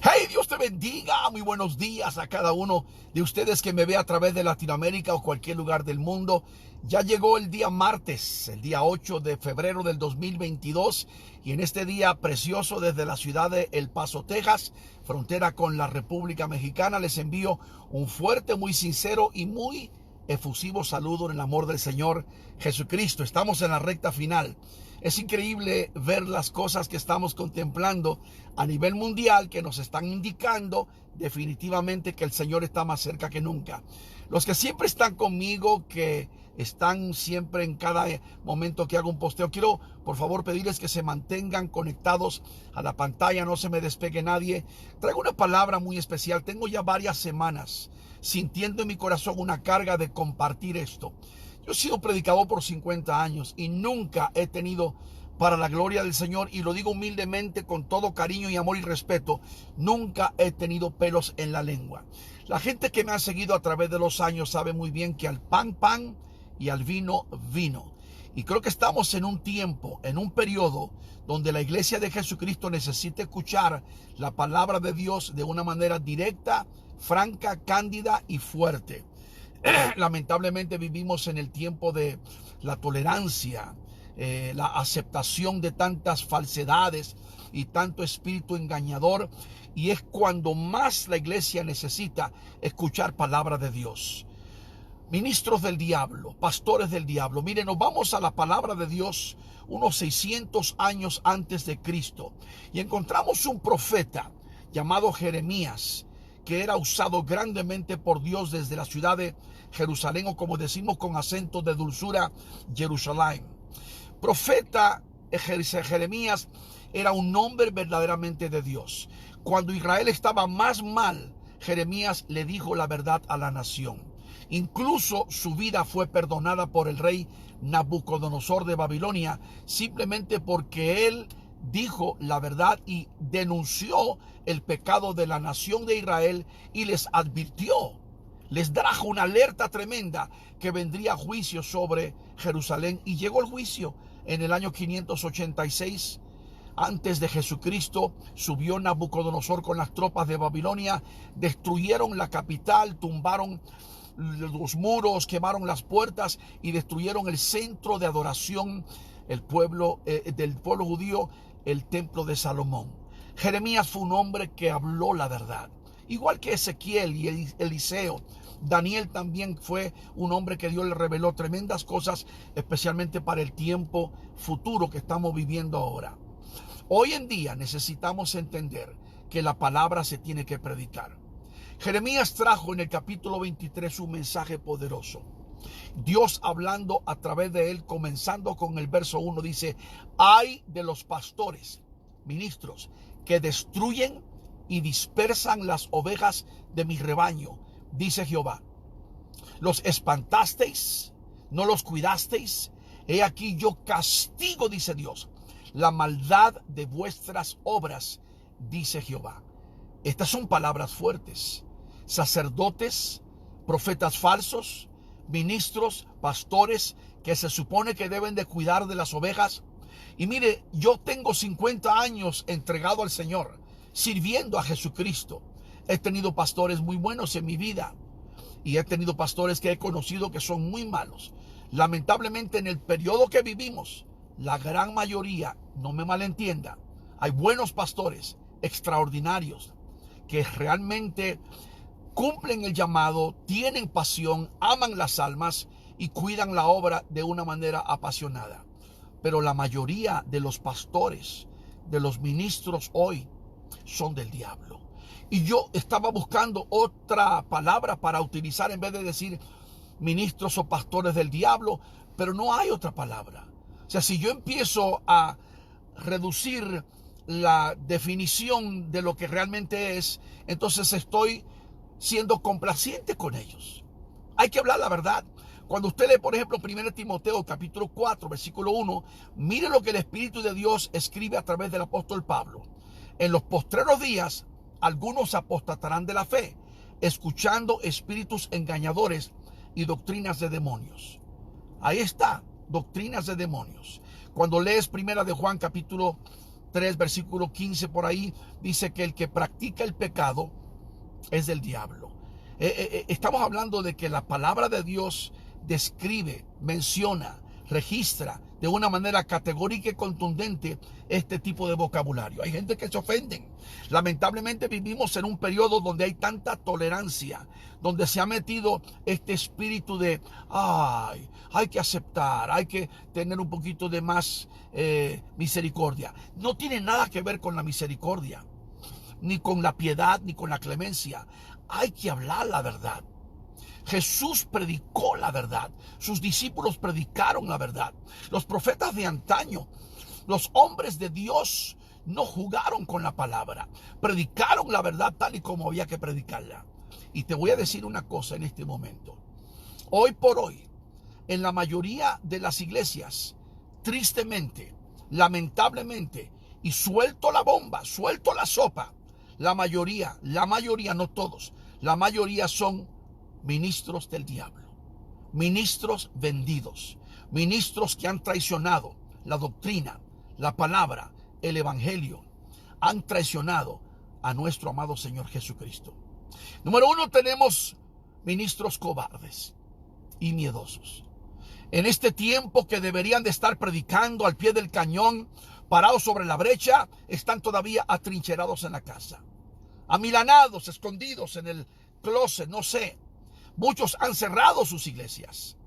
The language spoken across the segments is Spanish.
Hey, Dios te bendiga. Muy buenos días a cada uno de ustedes que me ve a través de Latinoamérica o cualquier lugar del mundo. Ya llegó el día martes, el día 8 de febrero del 2022, y en este día precioso desde la ciudad de El Paso, Texas, frontera con la República Mexicana, les envío un fuerte, muy sincero y muy efusivo saludo en el amor del Señor Jesucristo. Estamos en la recta final. Es increíble ver las cosas que estamos contemplando a nivel mundial que nos están indicando definitivamente que el Señor está más cerca que nunca. Los que siempre están conmigo, que están siempre en cada momento que hago un posteo, quiero por favor pedirles que se mantengan conectados a la pantalla, no se me despegue nadie. Traigo una palabra muy especial. Tengo ya varias semanas sintiendo en mi corazón una carga de compartir esto. Yo he sido predicador por 50 años y nunca he tenido, para la gloria del Señor, y lo digo humildemente con todo cariño y amor y respeto, nunca he tenido pelos en la lengua. La gente que me ha seguido a través de los años sabe muy bien que al pan, pan y al vino, vino. Y creo que estamos en un tiempo, en un periodo donde la iglesia de Jesucristo necesita escuchar la palabra de Dios de una manera directa, franca, cándida y fuerte. Lamentablemente vivimos en el tiempo de la tolerancia, la aceptación de tantas falsedades y tanto espíritu engañador, y es cuando más la iglesia necesita escuchar palabra de Dios. Ministros del diablo, pastores del diablo, miren, nos vamos a la palabra de Dios unos 600 años antes de Cristo y encontramos un profeta llamado Jeremías, que era usado grandemente por Dios desde la ciudad de Jerusalén, o como decimos con acento de dulzura, Jerusalén. Profeta Jeremías era un hombre verdaderamente de Dios. Cuando Israel estaba más mal, Jeremías le dijo la verdad a la nación. Incluso su vida fue perdonada por el rey Nabucodonosor de Babilonia, simplemente porque él dijo la verdad y denunció el pecado de la nación de Israel y les advirtió, les trajo una alerta tremenda que vendría juicio sobre Jerusalén. Y llegó el juicio en el año 586 antes de Jesucristo. Subió Nabucodonosor con las tropas de Babilonia, destruyeron la capital, tumbaron los muros, quemaron las puertas y destruyeron el centro de adoración del pueblo judío, el templo de Salomón. Jeremías fue un hombre que habló la verdad, igual que Ezequiel y Eliseo. Daniel también fue un hombre que Dios le reveló tremendas cosas, especialmente para el tiempo futuro que estamos viviendo ahora. Hoy en día necesitamos entender que la palabra se tiene que predicar. Jeremías trajo en el capítulo 23 un mensaje poderoso. Dios hablando a través de él, comenzando con el verso 1, dice: ay de los pastores, ministros, que destruyen y dispersan las ovejas de mi rebaño, dice Jehová. Los espantasteis, no los cuidasteis. He aquí yo castigo, dice Dios, la maldad de vuestras obras, dice Jehová. Estas son palabras fuertes. Sacerdotes, profetas falsos, ministros, pastores que se supone que deben de cuidar de las ovejas. Y mire, yo tengo 50 años entregado al Señor, sirviendo a Jesucristo. He tenido pastores muy buenos en mi vida y he tenido pastores que he conocido que son muy malos. Lamentablemente, en el periodo que vivimos, la gran mayoría, no me malentienda, hay buenos pastores extraordinarios que realmente cumplen el llamado, tienen pasión, aman las almas y cuidan la obra de una manera apasionada. Pero la mayoría de los pastores, de los ministros hoy, son del diablo. Y yo estaba buscando otra palabra para utilizar en vez de decir ministros o pastores del diablo, pero no hay otra palabra. O sea, si yo empiezo a reducir la definición de lo que realmente es, entonces estoy siendo complaciente con ellos. Hay que hablar la verdad. Cuando usted lee, por ejemplo, 1 Timoteo capítulo 4, versículo 1, mire lo que el Espíritu de Dios escribe a través del apóstol Pablo. En los postreros días, algunos apostatarán de la fe, escuchando espíritus engañadores y doctrinas de demonios. Ahí está, doctrinas de demonios. Cuando lees 1 de Juan capítulo 3, versículo 15 por ahí, dice que el que practica el pecado es del diablo. Estamos hablando de que la palabra de Dios describe, menciona, registra de una manera categórica y contundente este tipo de vocabulario. Hay gente que se ofenden. Lamentablemente vivimos en un periodo donde hay tanta tolerancia, donde se ha metido este espíritu de hay que aceptar, hay que tener un poquito de más misericordia. No tiene nada que ver con la misericordia, ni con la piedad, ni con la clemencia. Hay que hablar la verdad. Jesús predicó la verdad. Sus discípulos predicaron la verdad. Los profetas de antaño, los hombres de Dios, no jugaron con la palabra. Predicaron la verdad tal y como había que predicarla. Y te voy a decir una cosa en este momento. Hoy por hoy, en la mayoría de las iglesias, tristemente, lamentablemente, y suelto la bomba, suelto la sopa, la mayoría, no todos, la mayoría son ministros del diablo, ministros vendidos, ministros que han traicionado la doctrina, la palabra, el evangelio, han traicionado a nuestro amado Señor Jesucristo. Número 1, tenemos ministros cobardes y miedosos. En este tiempo que deberían de estar predicando al pie del cañón, parados sobre la brecha, están todavía atrincherados en la casa, amilanados, escondidos en el closet, no sé. Muchos han cerrado sus iglesias.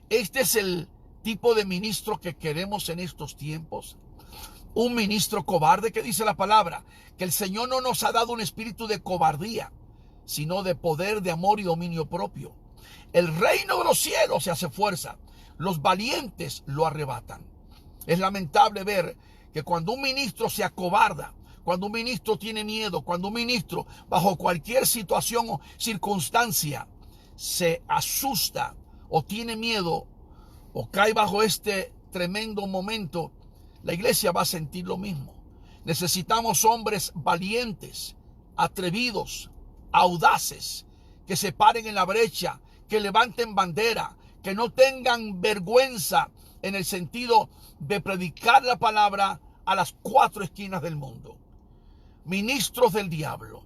Este es el tipo de ministro que queremos en estos tiempos. Un ministro cobarde, que dice la palabra, que el Señor no nos ha dado un espíritu de cobardía, sino de poder, de amor y dominio propio. El reino de los cielos se hace fuerza, los valientes lo arrebatan. Es lamentable ver que cuando un ministro se acobarda, cuando un ministro tiene miedo, cuando un ministro bajo cualquier situación o circunstancia se asusta o tiene miedo o cae bajo este tremendo momento, la iglesia va a sentir lo mismo. Necesitamos hombres valientes, atrevidos, audaces, que se paren en la brecha, que levanten bandera, que no tengan vergüenza en el sentido de predicar la palabra a las 4 esquinas del mundo. Ministros del diablo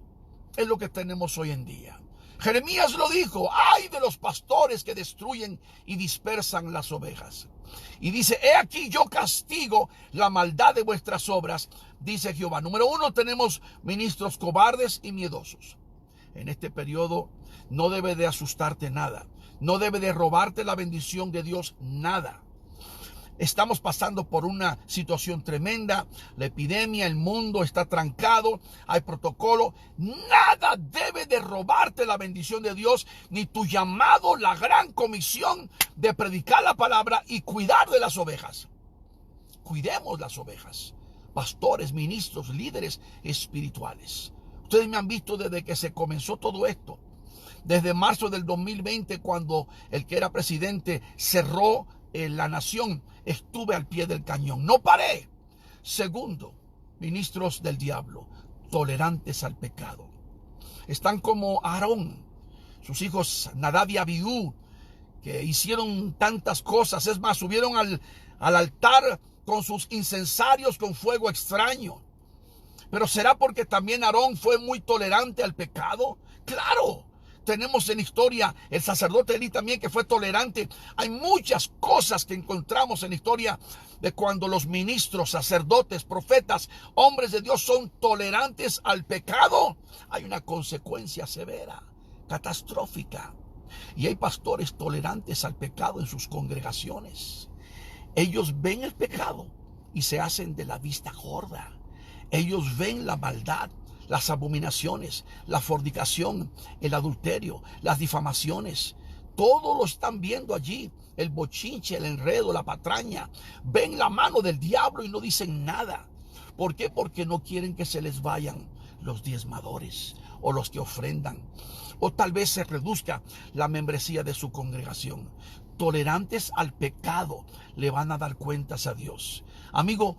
es lo que tenemos hoy en día. Jeremías lo dijo: ay de los pastores que destruyen y dispersan las ovejas. Y dice: he aquí yo castigo la maldad de vuestras obras, dice Jehová. Número 1, tenemos ministros cobardes y miedosos. En este periodo no debe de asustarte nada, no debe de robarte la bendición de Dios nada. Estamos pasando por una situación tremenda, la epidemia, el mundo está trancado, hay protocolo. Nada debe de robarte la bendición de Dios, ni tu llamado, la gran comisión de predicar la palabra y cuidar de las ovejas. Cuidemos las ovejas, pastores, ministros, líderes espirituales. Ustedes me han visto desde que se comenzó todo esto, desde marzo del 2020, cuando el que era presidente cerró la nación. Estuve al pie del cañón, no paré. Segundo, ministros del diablo, tolerantes al pecado. Están como Aarón, sus hijos Nadab y Abiú, que hicieron tantas cosas. Es más, subieron al altar con sus incensarios con fuego extraño. Pero ¿será porque también Aarón fue muy tolerante al pecado? Claro. Tenemos en historia el sacerdote Elí también, que fue tolerante. Hay muchas cosas que encontramos en la historia de cuando los ministros, sacerdotes, profetas, hombres de Dios son tolerantes al pecado. Hay una consecuencia severa, catastrófica. Y hay pastores tolerantes al pecado en sus congregaciones. Ellos ven el pecado y se hacen de la vista gorda. Ellos ven la maldad, las abominaciones, la fornicación, el adulterio, las difamaciones. Todo lo están viendo allí. El bochinche, el enredo, la patraña. Ven la mano del diablo y no dicen nada. ¿Por qué? Porque no quieren que se les vayan los diezmadores o los que ofrendan. O tal vez se reduzca la membresía de su congregación. Tolerantes al pecado, le van a dar cuentas a Dios. Amigo,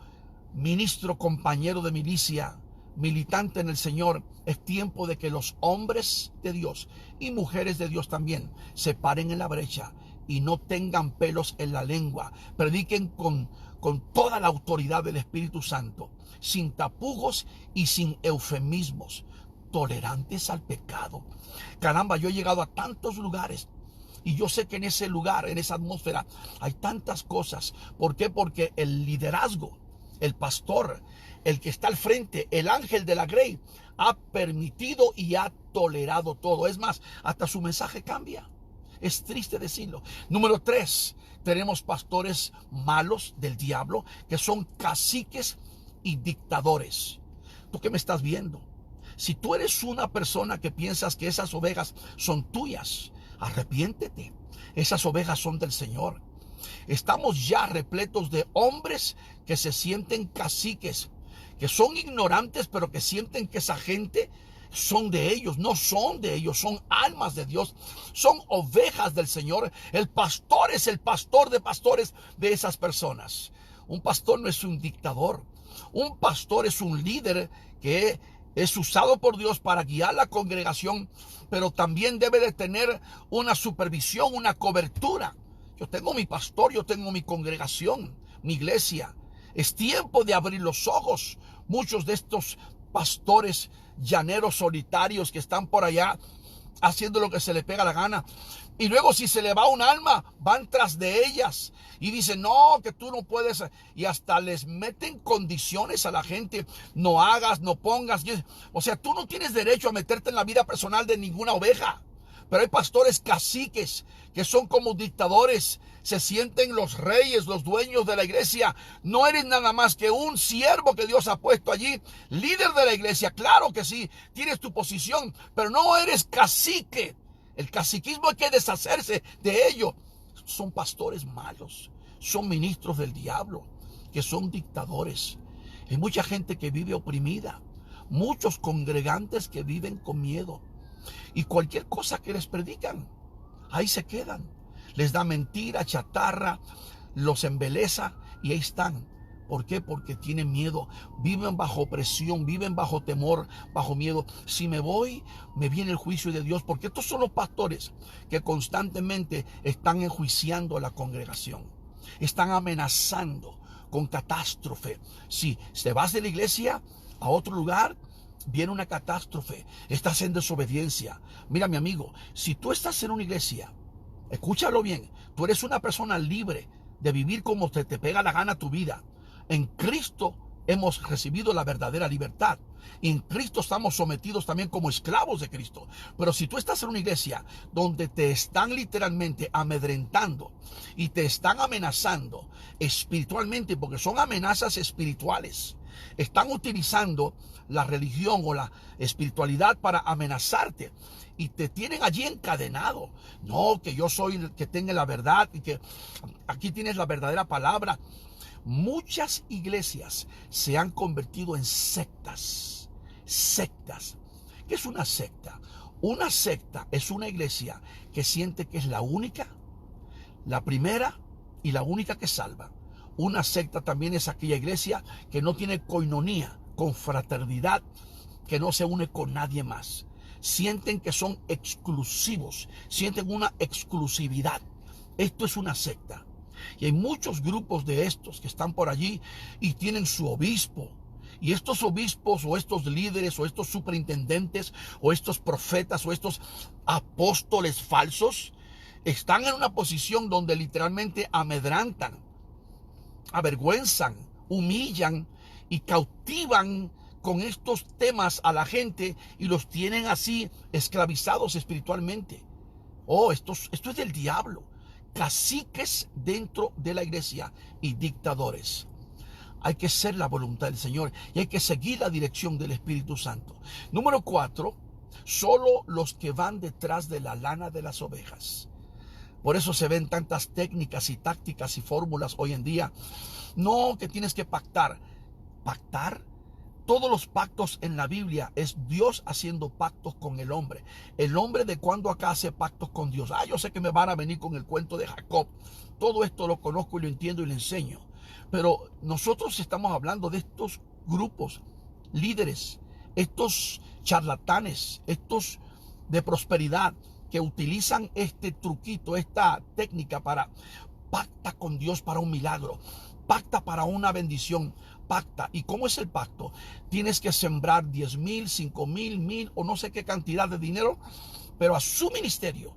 ministro, compañero de milicia, militante en el Señor, es tiempo de que los hombres de Dios y mujeres de Dios también se paren en la brecha y no tengan pelos en la lengua. Prediquen con toda la autoridad del Espíritu Santo, sin tapujos y sin eufemismos, tolerantes al pecado. Caramba, yo he llegado a tantos lugares y yo sé que en ese lugar, en esa atmósfera, hay tantas cosas. ¿Por qué? Porque el liderazgo, el pastor, el que está al frente, el ángel de la grey, ha permitido y ha tolerado todo. Es más, hasta su mensaje cambia. Es triste decirlo. Número 3, tenemos pastores malos del diablo, que son caciques y dictadores. ¿Tú qué me estás viendo? Si tú eres una persona que piensas que esas ovejas son tuyas, arrepiéntete. Esas ovejas son del Señor. Estamos ya repletos de hombres que se sienten caciques, que son ignorantes, pero que sienten que esa gente son de ellos. No son de ellos, son almas de Dios, son ovejas del Señor. El pastor es el pastor de pastores de esas personas. Un pastor no es un dictador. Un pastor es un líder que es usado por Dios para guiar la congregación, pero también debe de tener una supervisión, una cobertura. Yo tengo mi pastor, yo tengo mi congregación, mi iglesia. Es tiempo de abrir los ojos. Muchos de estos pastores llaneros solitarios que están por allá haciendo lo que se les pega la gana, y luego si se le va un alma, van tras de ellas y dicen, no, que tú no puedes, y hasta les meten condiciones a la gente, no hagas, no pongas. O sea, tú no tienes derecho a meterte en la vida personal de ninguna oveja. Pero hay pastores caciques que son como dictadores, se sienten los reyes, los dueños de la iglesia. No eres nada más que un siervo que Dios ha puesto allí, líder de la iglesia. Claro que sí, tienes tu posición, pero no eres cacique. El caciquismo hay que deshacerse de ello. Son pastores malos, son ministros del diablo, que son dictadores. Hay mucha gente que vive oprimida, muchos congregantes que viven con miedo. Y cualquier cosa que les predican, ahí se quedan. Les da mentira, chatarra, los embeleza y ahí están. ¿Por qué? Porque tienen miedo, viven bajo opresión, viven bajo temor, bajo miedo. Si me voy, me viene el juicio de Dios, porque estos son los pastores que constantemente están enjuiciando a la congregación, están amenazando con catástrofe. Si te vas de la iglesia a otro lugar, viene una catástrofe, estás en desobediencia. Mira, mi amigo, si tú estás en una iglesia, escúchalo bien, tú eres una persona libre de vivir como te pega la gana tu vida. En Cristo hemos recibido la verdadera libertad. Y en Cristo estamos sometidos también como esclavos de Cristo. Pero si tú estás en una iglesia donde te están literalmente amedrentando y te están amenazando espiritualmente, porque son amenazas espirituales, están utilizando la religión o la espiritualidad para amenazarte y te tienen allí encadenado. No, que yo soy el que tenga la verdad y que aquí tienes la verdadera palabra. Muchas iglesias se han convertido en sectas. Sectas. ¿Qué es una secta? Una secta es una iglesia que siente que es la única, la primera y la única que salva. Una secta también es aquella iglesia que no tiene coinonía, confraternidad, que no se une con nadie más. Sienten que son exclusivos, sienten una exclusividad. Esto es una secta. Y hay muchos grupos de estos que están por allí y tienen su obispo. Y estos obispos o estos líderes o estos superintendentes o estos profetas o estos apóstoles falsos están en una posición donde literalmente amedrantan, avergüenzan, humillan y cautivan con estos temas a la gente y los tienen así esclavizados espiritualmente. Oh, esto es del diablo. Caciques dentro de la iglesia y dictadores. Hay que ser la voluntad del Señor y hay que seguir la dirección del Espíritu Santo. Número 4, solo los que van detrás de la lana de las ovejas. Por eso se ven tantas técnicas y tácticas y fórmulas hoy en día. No, que tienes que pactar. ¿Pactar? Todos los pactos en la Biblia es Dios haciendo pactos con el hombre. El hombre de cuando acá hace pactos con Dios. Yo sé que me van a venir con el cuento de Jacob. Todo esto lo conozco y lo entiendo y lo enseño. Pero nosotros estamos hablando de estos grupos, líderes, estos charlatanes, estos de prosperidad, que utilizan este truquito, esta técnica para pacta con Dios para un milagro, pacta para una bendición, pacta. ¿Y cómo es el pacto? Tienes que sembrar 10,000, 5,000, 1,000 o no sé qué cantidad de dinero, pero a su ministerio,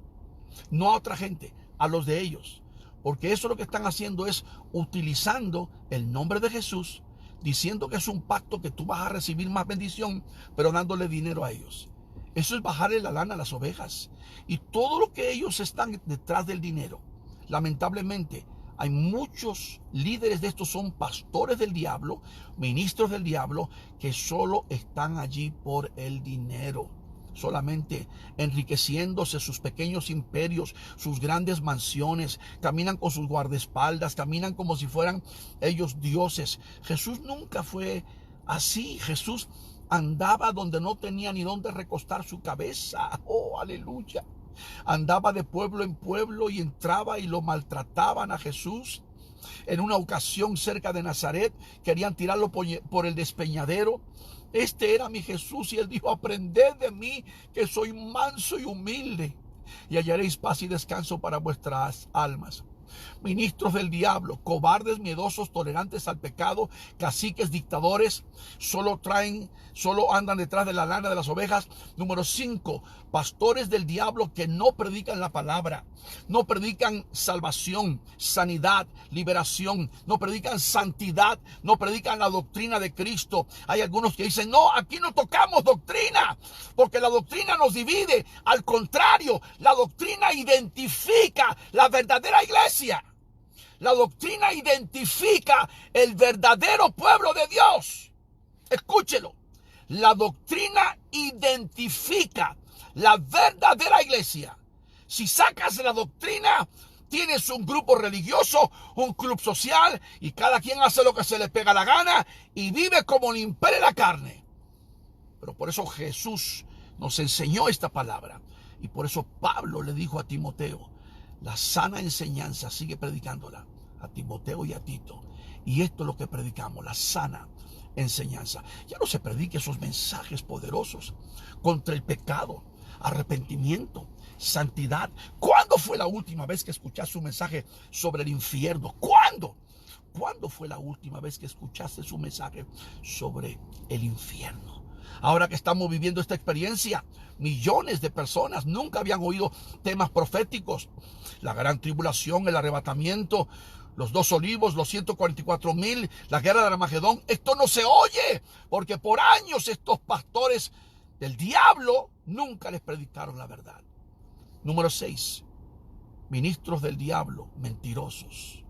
no a otra gente, a los de ellos. Porque eso lo que están haciendo es utilizando el nombre de Jesús, diciendo que es un pacto que tú vas a recibir más bendición, pero dándole dinero a ellos. Eso es bajarle la lana a las ovejas. Y todo lo que ellos están detrás del dinero. Lamentablemente, hay muchos líderes de estos, son pastores del diablo, ministros del diablo, que solo están allí por el dinero. Solamente enriqueciéndose sus pequeños imperios, sus grandes mansiones, caminan con sus guardaespaldas, caminan como si fueran ellos dioses. Jesús nunca fue así. Jesús andaba donde no tenía ni dónde recostar su cabeza. Oh, aleluya. Andaba de pueblo en pueblo y entraba y lo maltrataban a Jesús. En una ocasión cerca de Nazaret querían tirarlo por el despeñadero. Este era mi Jesús y él dijo: aprended de mí, que soy manso y humilde, y hallaréis paz y descanso para vuestras almas. Ministros del diablo, cobardes, miedosos, tolerantes al pecado, caciques, dictadores, solo andan detrás de la lana de las ovejas. Número 5, pastores del diablo que no predican la palabra, no predican salvación, sanidad, liberación, no predican santidad, no predican la doctrina de Cristo. Hay algunos que dicen: no, aquí no tocamos doctrina, porque la doctrina nos divide. Al contrario, la doctrina identifica la verdadera iglesia. La doctrina identifica el verdadero pueblo de Dios. Escúchelo. La doctrina identifica la verdadera iglesia. Si sacas la doctrina, tienes un grupo religioso, un club social, y cada quien hace lo que se le pega la gana y vive como le impere la carne. Pero por eso Jesús nos enseñó esta palabra. Y por eso Pablo le dijo a Timoteo: la sana enseñanza, sigue predicándola a Timoteo y a Tito. Y esto es lo que predicamos, la sana enseñanza. Ya no se predique esos mensajes poderosos contra el pecado, arrepentimiento, santidad. ¿Cuándo fue la última vez que escuchaste un mensaje sobre el infierno? ¿Cuándo? ¿Cuándo fue la última vez que escuchaste un mensaje sobre el infierno? Ahora que estamos viviendo esta experiencia, millones de personas nunca habían oído temas proféticos. La gran tribulación, el arrebatamiento, los 2 olivos, los 144,000, la guerra de Armagedón. Esto no se oye, porque por años estos pastores del diablo nunca les predicaron la verdad. Número 6, ministros del diablo, mentirosos.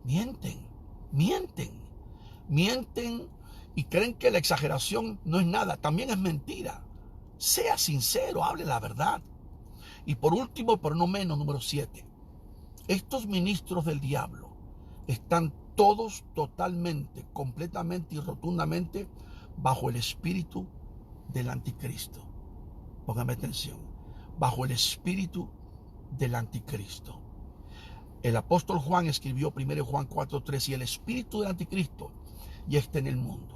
Mienten y creen que la exageración no es nada, también es mentira. Sea sincero, hable la verdad. Y por último, pero no menos, número 7, estos ministros del diablo están todos totalmente, completamente y rotundamente bajo el espíritu del anticristo. Póngame atención, bajo el espíritu del anticristo. El apóstol Juan escribió 1 Juan 4:3: y el espíritu del anticristo ya está en el mundo.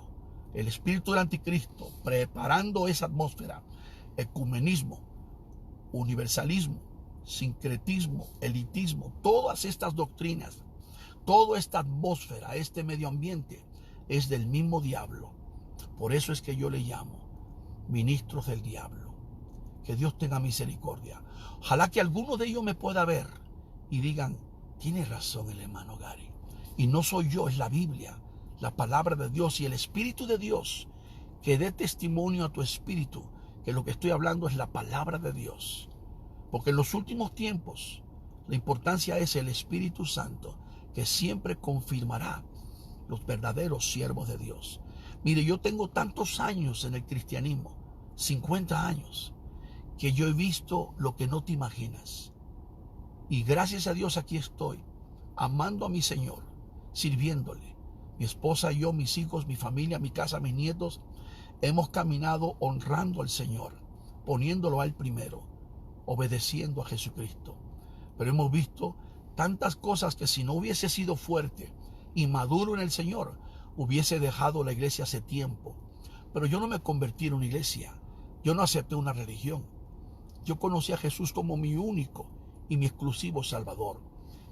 El espíritu del anticristo preparando esa atmósfera: ecumenismo, universalismo, sincretismo, elitismo, todas estas doctrinas, toda esta atmósfera, este medio ambiente es del mismo diablo. Por eso es que yo le llamo ministros del diablo. Que Dios tenga misericordia. Ojalá que alguno de ellos me pueda ver y digan: tiene razón el hermano Gary. Y no soy yo, es la Biblia, la palabra de Dios y el Espíritu de Dios, que dé testimonio a tu espíritu que lo que estoy hablando es la palabra de Dios. Porque en los últimos tiempos la importancia es el Espíritu Santo, que siempre confirmará los verdaderos siervos de Dios. Mire, yo tengo tantos años en el cristianismo, 50 años, que yo he visto lo que no te imaginas. Y gracias a Dios aquí estoy, amando a mi Señor, sirviéndole. Mi esposa y yo, mis hijos, mi familia, mi casa, mis nietos, hemos caminado honrando al Señor, poniéndolo a Él primero, obedeciendo a Jesucristo. Pero hemos visto tantas cosas que si no hubiese sido fuerte y maduro en el Señor, hubiese dejado la iglesia hace tiempo. Pero yo no me convertí en una iglesia, yo no acepté una religión. Yo conocí a Jesús como mi único y mi exclusivo Salvador.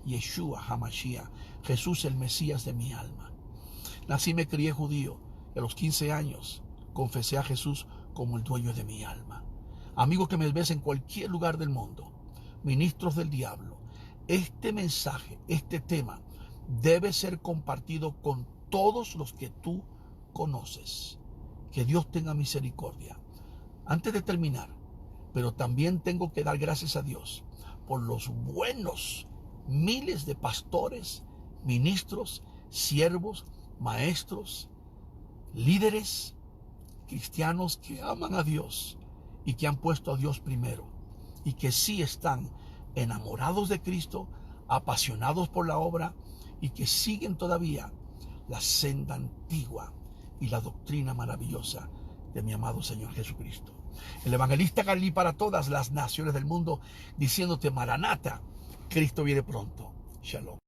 Yeshua HaMashiach, Jesús el Mesías de mi alma. Nací y me crié judío. Y a los 15 años confesé a Jesús como el dueño de mi alma. Amigo que me ves en cualquier lugar del mundo, ministros del diablo, este mensaje, este tema, debe ser compartido con todos los que tú conoces. Que Dios tenga misericordia. Antes de terminar, pero también tengo que dar gracias a Dios por los buenos miles de pastores, ministros, siervos, maestros, líderes cristianos que aman a Dios y que han puesto a Dios primero y que sí están enamorados de Cristo, apasionados por la obra y que siguen todavía la senda antigua y la doctrina maravillosa de mi amado Señor Jesucristo. El evangelista Galilí para todas las naciones del mundo, diciéndote: Maranata, Cristo viene pronto. Shalom.